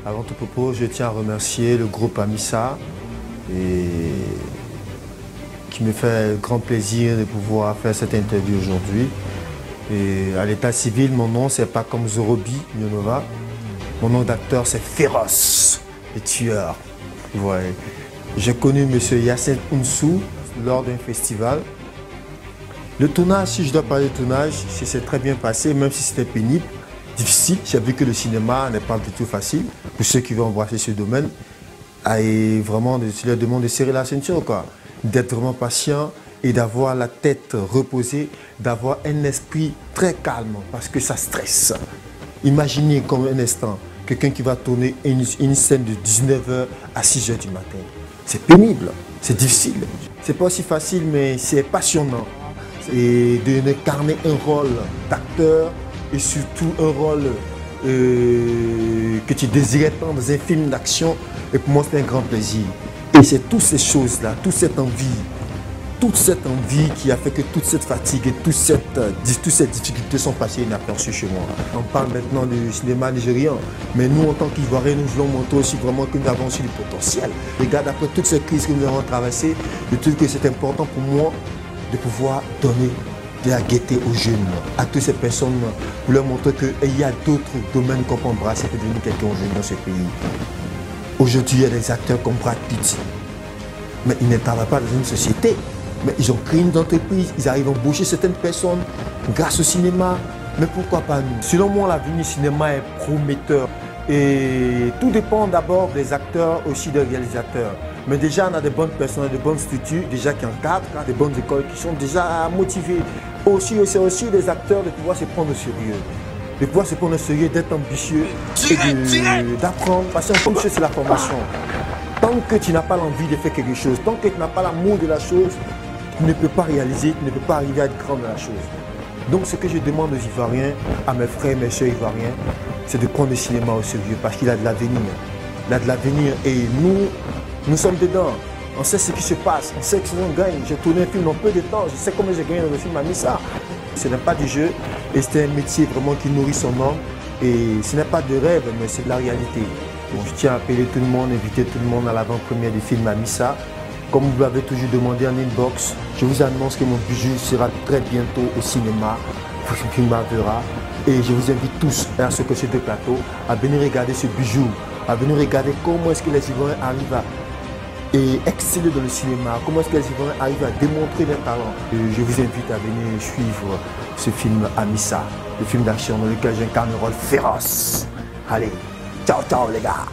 Avant tout propos, je tiens à remercier le groupe Amissa qui me fait grand plaisir de pouvoir faire cette interview aujourd'hui. Et à l'état civil, mon nom, c'est pas comme Zorobi Mionova. Mon nom d'acteur, c'est Féroce, le tueur. Ouais. J'ai connu M. Yassine Ounsou lors d'un festival. Le tournage, si je dois parler de tournage, c'est très bien passé, même si c'était pénible, difficile. J'ai vu que le cinéma n'est pas du tout facile pour ceux qui veulent embrasser ce domaine. Et vraiment, je leur demande de serrer la ceinture, quoi. D'être vraiment patient et d'avoir la tête reposée, d'avoir un esprit très calme parce que ça stresse. Imaginez comme un instant quelqu'un qui va tourner une scène de 19h à 6h du matin. C'est pénible, c'est difficile. C'est pas aussi facile, mais c'est passionnant. Et d'incarner un rôle d'acteur et surtout un rôle que tu désirais tant dans un film d'action. Et pour moi, c'est un grand plaisir. Et c'est toutes ces choses-là, toute cette envie qui a fait que toute cette fatigue et toutes ces difficultés sont passées inaperçues chez moi. On parle maintenant du cinéma nigérian, mais nous, en tant qu'Ivoiriens, nous voulons montrer aussi vraiment que nous avons aussi du potentiel. Regarde, après toutes ces crises que nous avons traversées, je trouve que c'est important pour moi de pouvoir donner de la gaieté aux jeunes, à toutes ces personnes, pour leur montrer qu'il y a d'autres domaines qu'on peut embrasser pour devenir quelqu'un aujourd'hui dans ce pays. Aujourd'hui, il y a des acteurs comme Brad Pitt, mais ils ne travaillent pas dans une société. Mais ils ont créé une entreprise, ils arrivent à embaucher certaines personnes grâce au cinéma. Mais pourquoi pas nous? Selon moi, l'avenir du cinéma est prometteur. Et tout dépend d'abord des acteurs, aussi des réalisateurs. Mais déjà, on a de bonnes personnes, de bonnes structures, déjà qui encadrent, des bonnes écoles qui sont déjà motivées. C'est aussi des acteurs de pouvoir se prendre au sérieux. De pouvoir se prendre au sérieux, d'être ambitieux et d'apprendre. Parce que comme c'est la formation. Tant que tu n'as pas l'envie de faire quelque chose, tant que tu n'as pas l'amour de la chose, tu ne peux pas réaliser, tu ne peux pas arriver à être grand dans la chose. Donc ce que je demande aux Ivoiriens, à mes frères et mes soeurs Ivoiriens, c'est de prendre le cinéma au sérieux parce qu'il a de l'avenir. Il a de l'avenir et nous sommes dedans. On sait ce qui se passe, on sait que si on gagne. J'ai tourné un film en peu de temps, je sais comment j'ai gagné dans le film Amissa. Ce n'est pas du jeu et c'est un métier vraiment qui nourrit son homme. Et ce n'est pas de rêve, mais c'est de la réalité. Donc, je tiens à appeler tout le monde, inviter tout le monde à l'avant-première du film Amissa. Comme vous l'avez toujours demandé en inbox, je vous annonce que mon bijou sera très bientôt au cinéma. Le film verra. Et je vous invite tous à ce côté de plateau à venir regarder ce bijou, à venir regarder comment est-ce que les Ivoiriens arrivent à exceller dans le cinéma, comment est-ce que les Ivoiriens arrivent à démontrer leur talent. Et je vous invite à venir suivre ce film Amissa, le film d'action dans lequel j'incarne un rôle féroce. Allez, ciao ciao les gars.